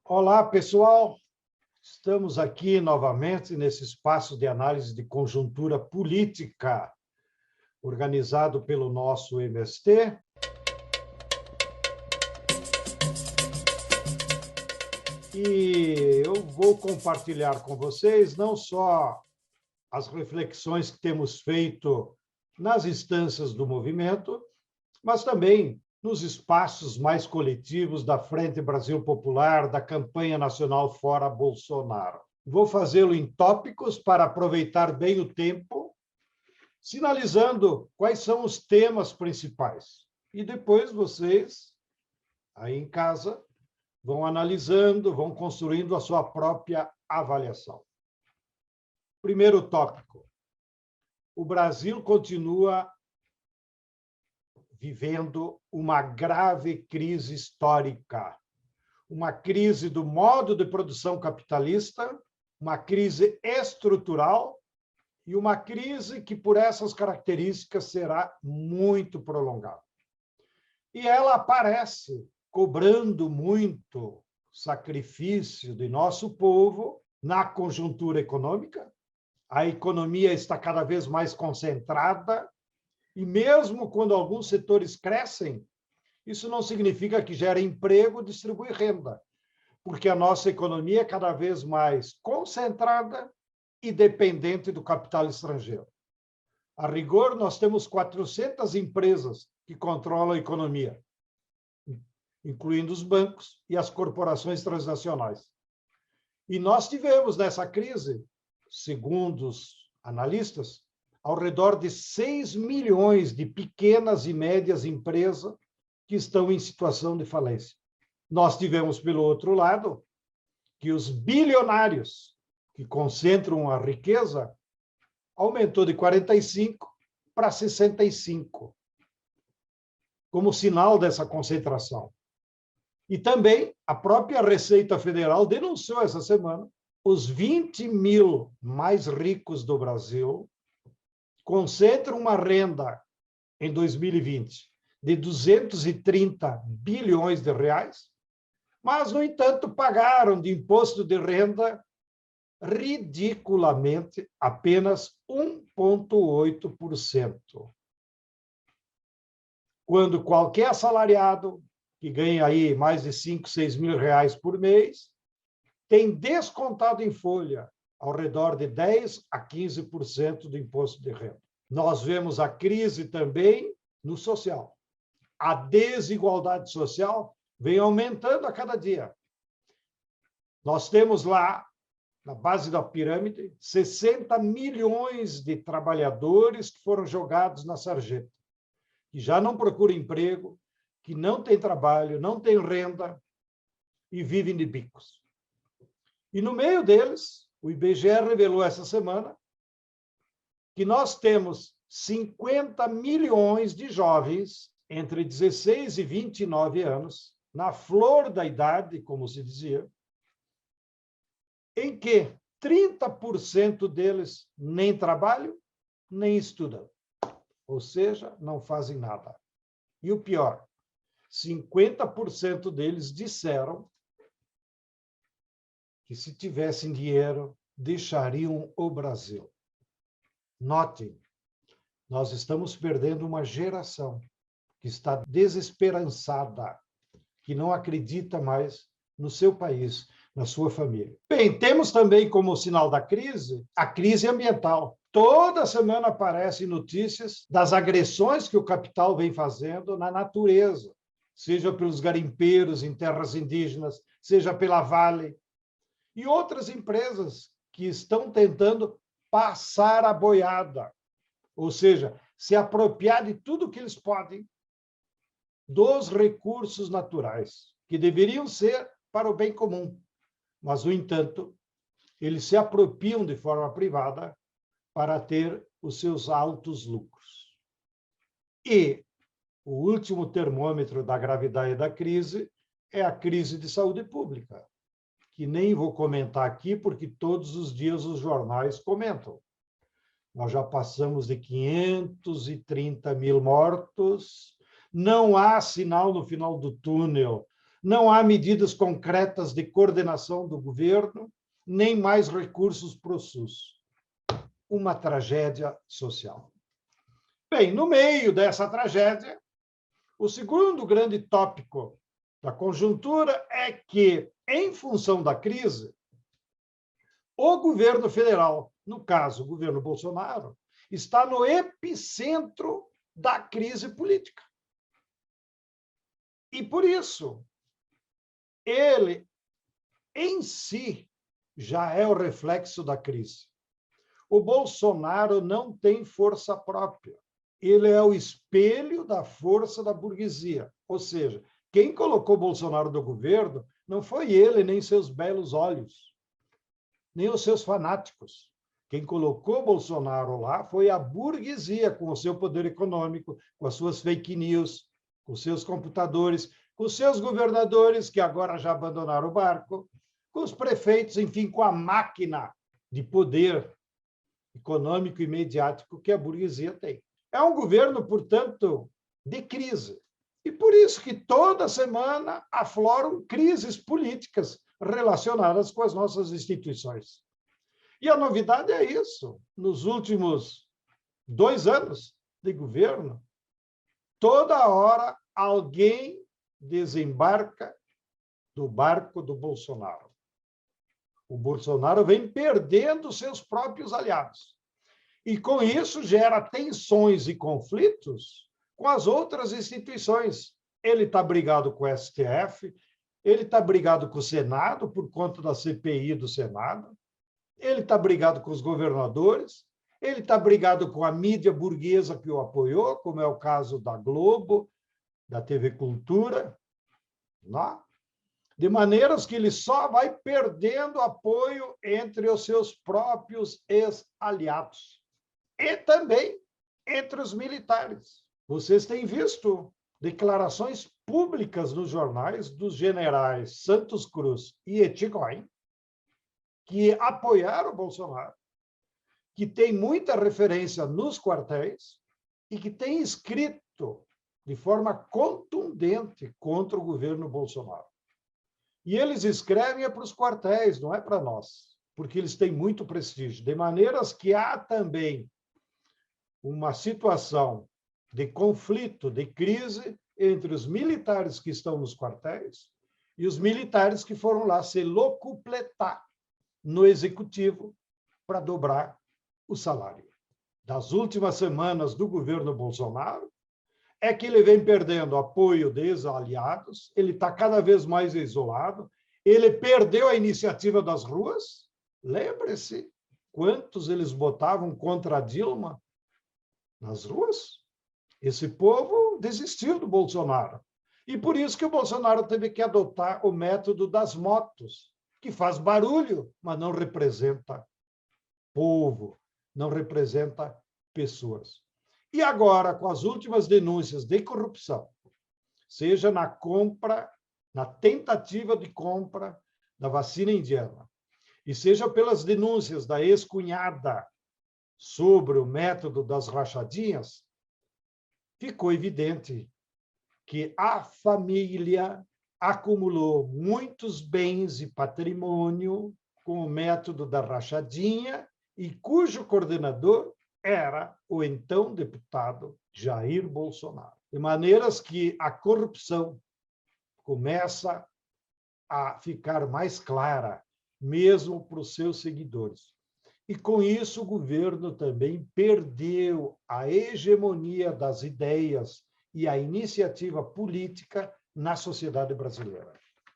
Olá, pessoal. Estamos aqui novamente nesse espaço de análise de conjuntura política, organizado pelo nosso MST. E eu vou compartilhar com vocês não só as reflexões que temos feito nas instâncias do movimento, mas também nos espaços mais coletivos da Frente Brasil Popular, da campanha nacional Fora Bolsonaro. Vou fazê-lo em tópicos para aproveitar bem o tempo, sinalizando quais são os temas principais. E depois vocês, aí em casa, vão analisando, vão construindo a sua própria avaliação. Primeiro tópico. O Brasil continua vivendo uma grave crise histórica, uma crise do modo de produção capitalista, uma crise estrutural e uma crise que, por essas características, será muito prolongada. E ela aparece cobrando muito sacrifício de nosso povo na conjuntura econômica. A economia está cada vez mais concentrada, e mesmo quando alguns setores crescem, isso não significa que gera emprego, distribui renda, porque a nossa economia é cada vez mais concentrada e dependente do capital estrangeiro. A rigor, nós temos 400 empresas que controlam a economia, incluindo os bancos e as corporações transnacionais. E nós tivemos nessa crise, segundo os analistas, ao redor de 6 milhões de pequenas e médias empresas que estão em situação de falência. Nós tivemos, pelo outro lado, que os bilionários, que concentram a riqueza, aumentou de 45 para 65, como sinal dessa concentração. E também a própria Receita Federal denunciou essa semana os 20 mil mais ricos do Brasil concentram uma renda em 2020 de 230 bilhões de reais, mas, no entanto, pagaram de imposto de renda ridiculamente apenas 1,8%. Quando qualquer assalariado que ganha aí mais de 5, 6 mil reais por mês tem descontado em folha ao redor de 10% a 15% do imposto de renda. Nós vemos a crise também no social. A desigualdade social vem aumentando a cada dia. Nós temos lá, na base da pirâmide, 60 milhões de trabalhadores que foram jogados na sarjeta, que já não procuram emprego, que não têm trabalho, não têm renda e vivem de bicos. E no meio deles, o IBGE revelou essa semana que nós temos 50 milhões de jovens entre 16 e 29 anos, na flor da idade, como se dizia, em que 30% deles nem trabalham, nem estudam. Ou seja, não fazem nada. E o pior, 50% deles disseram que, se tivessem dinheiro, deixariam o Brasil. Notem, nós estamos perdendo uma geração que está desesperançada, que não acredita mais no seu país, na sua família. Bem, temos também como sinal da crise a crise ambiental. Toda semana aparecem notícias das agressões que o capital vem fazendo na natureza, seja pelos garimpeiros em terras indígenas, seja pela Vale, e outras empresas que estão tentando passar a boiada, ou seja, se apropriar de tudo que eles podem dos recursos naturais, que deveriam ser para o bem comum. Mas, no entanto, eles se apropriam de forma privada para ter os seus altos lucros. E o último termômetro da gravidade da crise é a crise de saúde pública, que nem vou comentar aqui, porque todos os dias os jornais comentam. Nós já passamos de 530 mil mortos, não há sinal no final do túnel não há medidas concretas de coordenação do governo, nem mais recursos para o SUS. Uma tragédia social. Bem, no meio dessa tragédia, o segundo grande tópico da conjuntura é que, em função da crise, o governo federal, no caso, o governo Bolsonaro, está no epicentro da crise política. E, por isso, ele, em si, já é o reflexo da crise. O Bolsonaro não tem força própria. Ele é o espelho da força da burguesia. Ou seja, quem colocou Bolsonaro no governo não foi ele, nem seus belos olhos, nem os seus fanáticos. Quem colocou Bolsonaro lá foi a burguesia, com o seu poder econômico, com as suas fake news, com seus computadores, com seus governadores, que agora já abandonaram o barco, com os prefeitos, enfim, com a máquina de poder econômico e mediático que a burguesia tem. É um governo, portanto, de crise. E por isso que toda semana afloram crises políticas relacionadas com as nossas instituições. E a novidade é isso. Nos últimos 2 anos de governo, toda hora alguém desembarca do barco do Bolsonaro. O Bolsonaro vem perdendo seus próprios aliados. E, com isso, gera tensões e conflitos com as outras instituições. Ele está brigado com o STF, ele está brigado com o Senado, por conta da CPI do Senado, ele está brigado com os governadores, ele está brigado com a mídia burguesa que o apoiou, como é o caso da Globo, da TV Cultura, não? De maneiras que ele só vai perdendo apoio entre os seus próprios ex-aliados. E também entre os militares. Vocês têm visto declarações públicas nos jornais dos generais Santos Cruz e Etchegóin, que apoiaram o Bolsonaro, que tem muita referência nos quartéis e que tem escrito de forma contundente contra o governo Bolsonaro. E eles escrevem para os quartéis, não é para nós, porque eles têm muito prestígio, de maneiras que há também uma situação de conflito, de crise entre os militares que estão nos quartéis e os militares que foram lá se locupletar no executivo para dobrar o salário. Das últimas semanas do governo Bolsonaro, é que ele vem perdendo apoio dos aliados, ele está cada vez mais isolado, ele perdeu a iniciativa das ruas. Lembre-se quantos eles botavam contra a Dilma nas ruas? Esse povo desistiu do Bolsonaro. E por isso que o Bolsonaro teve que adotar o método das motos, que faz barulho, mas não representa povo, não representa pessoas. E agora, com as últimas denúncias de corrupção, seja na compra, na tentativa de compra da vacina indiana, e seja pelas denúncias da ex-cunhada sobre o método das rachadinhas, ficou evidente que a família acumulou muitos bens e patrimônio com o método da rachadinha e cujo coordenador era o então deputado Jair Bolsonaro. De maneiras que a corrupção começa a ficar mais clara, mesmo para os seus seguidores. E, com isso, o governo também perdeu a hegemonia das ideias e a iniciativa política na sociedade brasileira.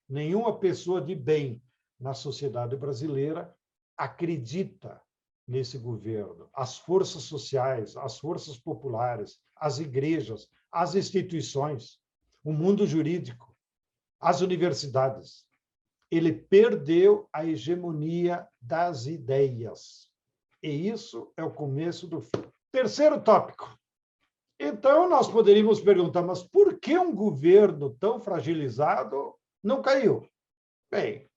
Nenhuma pessoa de bem na sociedade brasileira acredita nesse governo. As forças sociais, as forças populares, as igrejas, as instituições, o mundo jurídico, as universidades. Ele perdeu a hegemonia das ideias. E isso é o começo do fim. Terceiro tópico. Então, nós poderíamos perguntar, mas por que um governo tão fragilizado não caiu? Bem,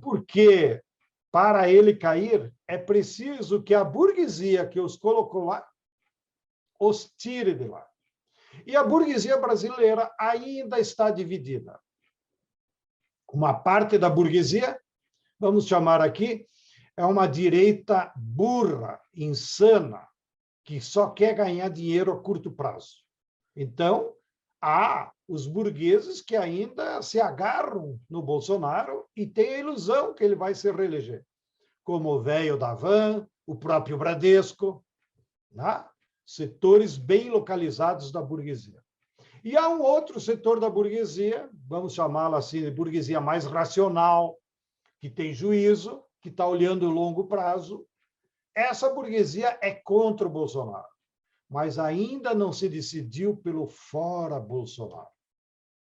porque para ele cair, é preciso que a burguesia que os colocou lá os tire de lá. E a burguesia brasileira ainda está dividida. Uma parte da burguesia, vamos chamar aqui, é uma direita burra, insana, que só quer ganhar dinheiro a curto prazo. Então, há os burgueses que ainda se agarram no Bolsonaro e têm a ilusão que ele vai se reeleger, como o velho da van, o próprio Bradesco, né? Setores bem localizados da burguesia. E há um outro setor da burguesia, vamos chamá-lo assim, de burguesia mais racional, que tem juízo, que está olhando o longo prazo. Essa burguesia é contra o Bolsonaro, mas ainda não se decidiu pelo fora Bolsonaro.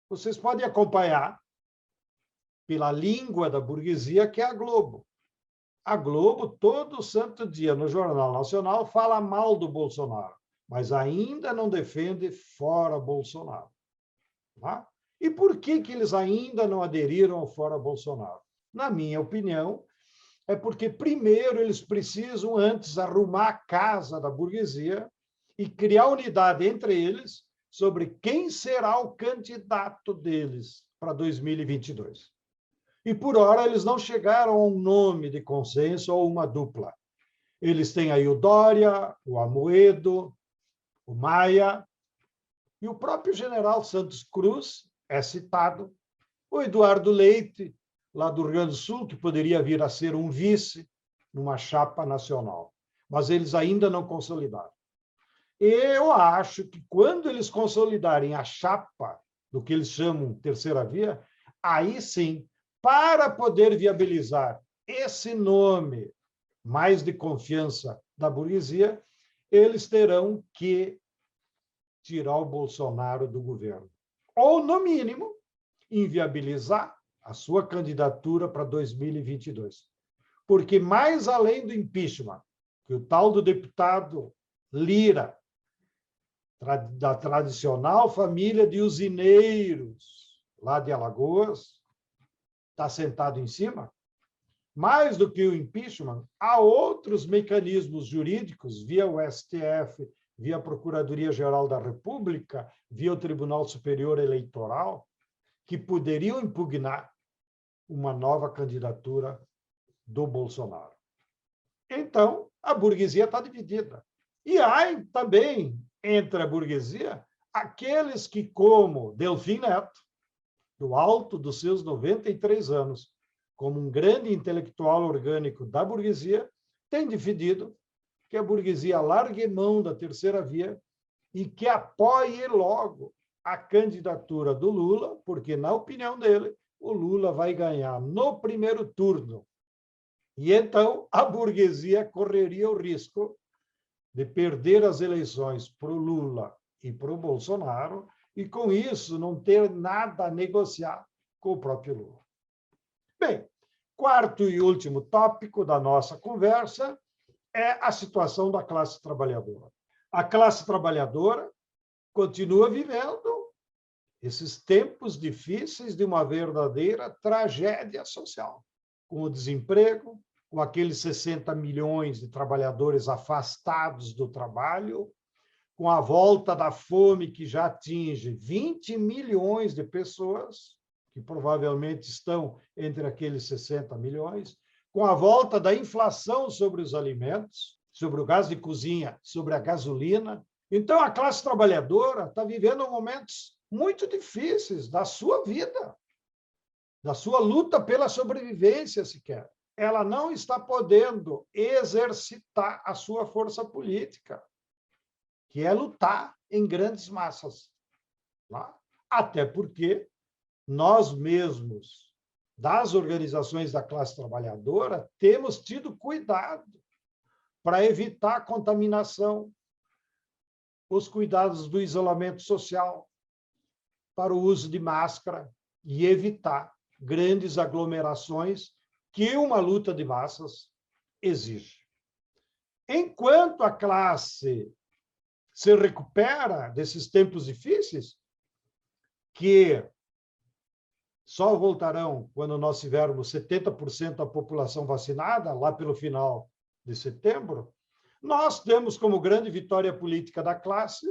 Vocês podem acompanhar pela língua da burguesia, que é a Globo. A Globo, todo santo dia, no Jornal Nacional, fala mal do Bolsonaro, mas ainda não defende fora Bolsonaro. Tá? E por que eles ainda não aderiram ao fora Bolsonaro? Na minha opinião, é porque, primeiro, eles precisam antes arrumar a casa da burguesia e criar unidade entre eles sobre quem será o candidato deles para 2022. E, por hora, eles não chegaram a um nome de consenso ou uma dupla. Eles têm aí o Dória, o Amoedo, o Maia, e o próprio general Santos Cruz é citado, o Eduardo Leite, lá do Rio Grande do Sul, que poderia vir a ser um vice numa chapa nacional. Mas eles ainda não consolidaram. Eu acho que quando eles consolidarem a chapa do que eles chamam terceira via, aí sim, para poder viabilizar esse nome mais de confiança da burguesia, eles terão que tirar o Bolsonaro do governo. Ou, no mínimo, inviabilizar a sua candidatura para 2022. Porque, mais além do impeachment, que o tal do deputado Lira, da tradicional família de usineiros lá de Alagoas, está sentado em cima, mais do que o impeachment, há outros mecanismos jurídicos, via o STF, via a Procuradoria-Geral da República, via o Tribunal Superior Eleitoral, que poderiam impugnar uma nova candidatura do Bolsonaro. Então, a burguesia está dividida. E há também, entre a burguesia, aqueles que, como Delfim Neto, do alto dos seus 93 anos, como um grande intelectual orgânico da burguesia, tem defendido que a burguesia largue mão da terceira via e que apoie logo a candidatura do Lula, porque, na opinião dele, o Lula vai ganhar no primeiro turno. E então a burguesia correria o risco de perder as eleições para o Lula e para o Bolsonaro, e, com isso, não ter nada a negociar com o próprio Lula. Bem, quarto e último tópico da nossa conversa é a situação da classe trabalhadora. A classe trabalhadora continua vivendo esses tempos difíceis de uma verdadeira tragédia social, com o desemprego, com aqueles 60 milhões de trabalhadores afastados do trabalho, com a volta da fome que já atinge 20 milhões de pessoas, que provavelmente estão entre aqueles 60 milhões, com a volta da inflação sobre os alimentos, sobre o gás de cozinha, sobre a gasolina. Então, a classe trabalhadora está vivendo momentos muito difíceis da sua vida, da sua luta pela sobrevivência, sequer. Ela não está podendo exercitar a sua força política, que é lutar em grandes massas. Tá? Até porque nós mesmos, das organizações da classe trabalhadora, temos tido cuidado para evitar a contaminação, os cuidados do isolamento social, para o uso de máscara e evitar grandes aglomerações que uma luta de massas exige. Enquanto a classe se recupera desses tempos difíceis, que só voltarão quando nós tivermos 70% da população vacinada, lá pelo final de setembro, nós temos como grande vitória política da classe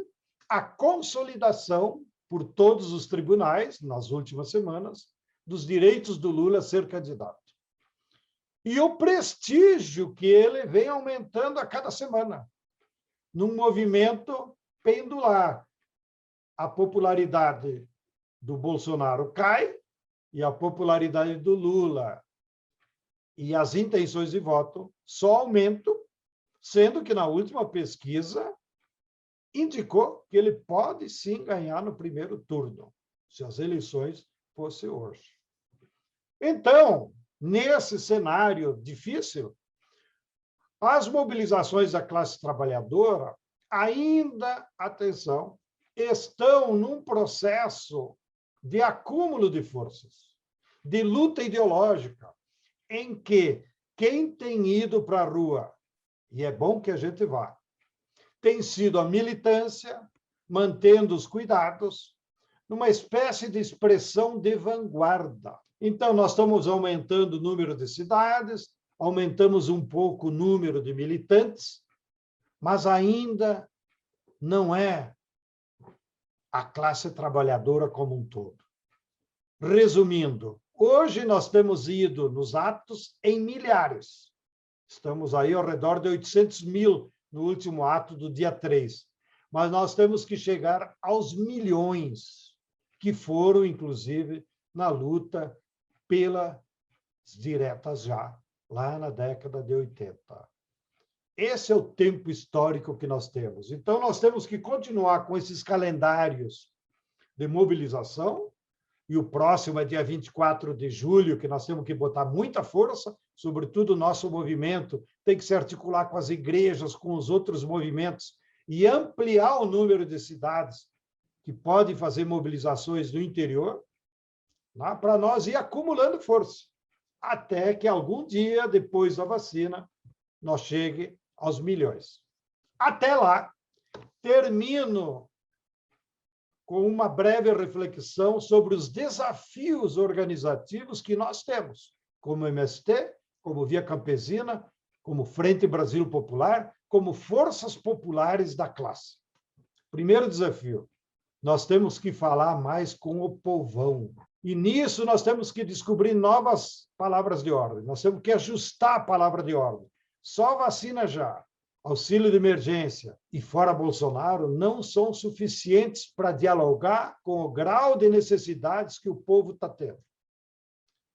a consolidação por todos os tribunais, nas últimas semanas, dos direitos do Lula a ser candidato. E o prestígio que ele vem aumentando a cada semana, num movimento pendular. A popularidade do Bolsonaro cai e a popularidade do Lula e as intenções de voto só aumentam, sendo que na última pesquisa indicou que ele pode sim ganhar no primeiro turno, se as eleições fossem hoje. Então, nesse cenário difícil, as mobilizações da classe trabalhadora ainda, atenção, estão num processo de acúmulo de forças, de luta ideológica, em que quem tem ido para a rua, e é bom que a gente vá, tem sido a militância, mantendo os cuidados, numa espécie de expressão de vanguarda. Então, nós estamos aumentando o número de cidades, aumentamos um pouco o número de militantes, mas ainda não é a classe trabalhadora como um todo. Resumindo, hoje nós temos ido nos atos em milhares. Estamos aí ao redor de 800 mil no último ato do dia 3. Mas nós temos que chegar aos milhões que foram, inclusive, na luta pelas diretas já, lá na década de 80. Esse é o tempo histórico que nós temos. Então, nós temos que continuar com esses calendários de mobilização, e o próximo é dia 24 de julho, que nós temos que botar muita força, sobretudo o nosso movimento tem que se articular com as igrejas, com os outros movimentos, e ampliar o número de cidades que podem fazer mobilizações no interior, né, para nós ir acumulando força, até que algum dia, depois da vacina, nós chegue aos milhões. Até lá, termino com uma breve reflexão sobre os desafios organizativos que nós temos, como MST, como Via Campesina, como Frente Brasil Popular, como forças populares da classe. Primeiro desafio, nós temos que falar mais com o povão. E nisso nós temos que descobrir novas palavras de ordem, nós temos que ajustar a palavra de ordem. Só vacina já, auxílio de emergência e fora Bolsonaro não são suficientes para dialogar com o grau de necessidades que o povo está tendo.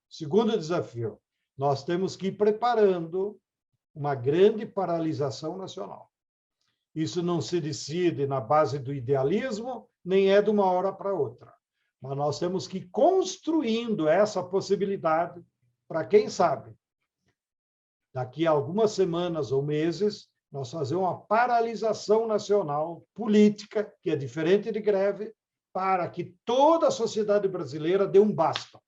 Segundo desafio, nós temos que ir preparando uma grande paralisação nacional. Isso não se decide na base do idealismo, nem é de uma hora para outra. Mas nós temos que ir construindo essa possibilidade para, quem sabe, daqui a algumas semanas ou meses, nós fazemos uma paralisação nacional política, que é diferente de greve, para que toda a sociedade brasileira dê um basta,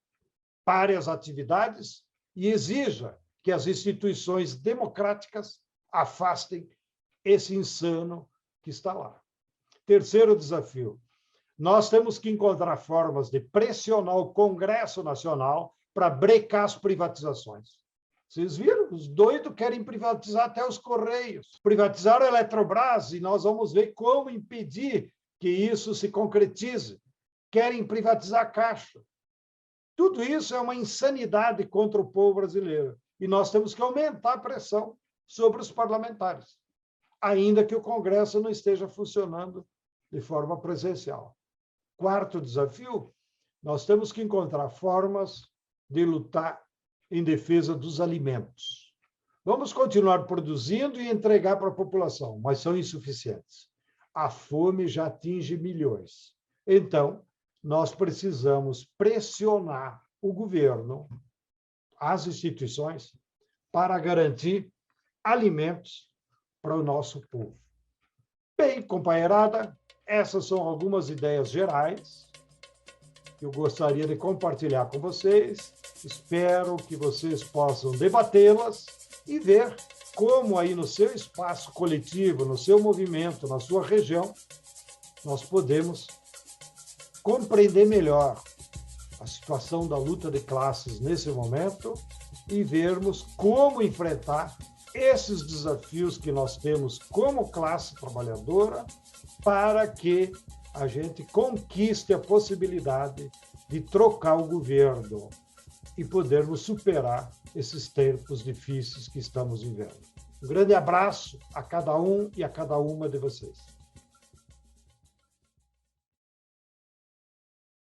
pare as atividades e exija que as instituições democráticas afastem esse insano que está lá. Terceiro desafio, nós temos que encontrar formas de pressionar o Congresso Nacional para brecar as privatizações. Vocês viram? Os doidos querem privatizar até os Correios. Privatizaram a Eletrobras e nós vamos ver como impedir que isso se concretize. Querem privatizar a Caixa. Tudo isso é uma insanidade contra o povo brasileiro. E nós temos que aumentar a pressão sobre os parlamentares, ainda que o Congresso não esteja funcionando de forma presencial. Quarto desafio, nós temos que encontrar formas de lutar em defesa dos alimentos. Vamos continuar produzindo e entregar para a população, mas são insuficientes. A fome já atinge milhões. Então, nós precisamos pressionar o governo, as instituições, para garantir alimentos para o nosso povo. Bem, companheirada, essas são algumas ideias gerais que eu gostaria de compartilhar com vocês. Espero que vocês possam debatê-las e ver como aí no seu espaço coletivo, no seu movimento, na sua região, nós podemos compreender melhor a situação da luta de classes nesse momento e vermos como enfrentar esses desafios que nós temos como classe trabalhadora para que a gente conquiste a possibilidade de de trocar o governo e podermos superar esses tempos difíceis que estamos vivendo. Um grande abraço a cada um e a cada uma de vocês.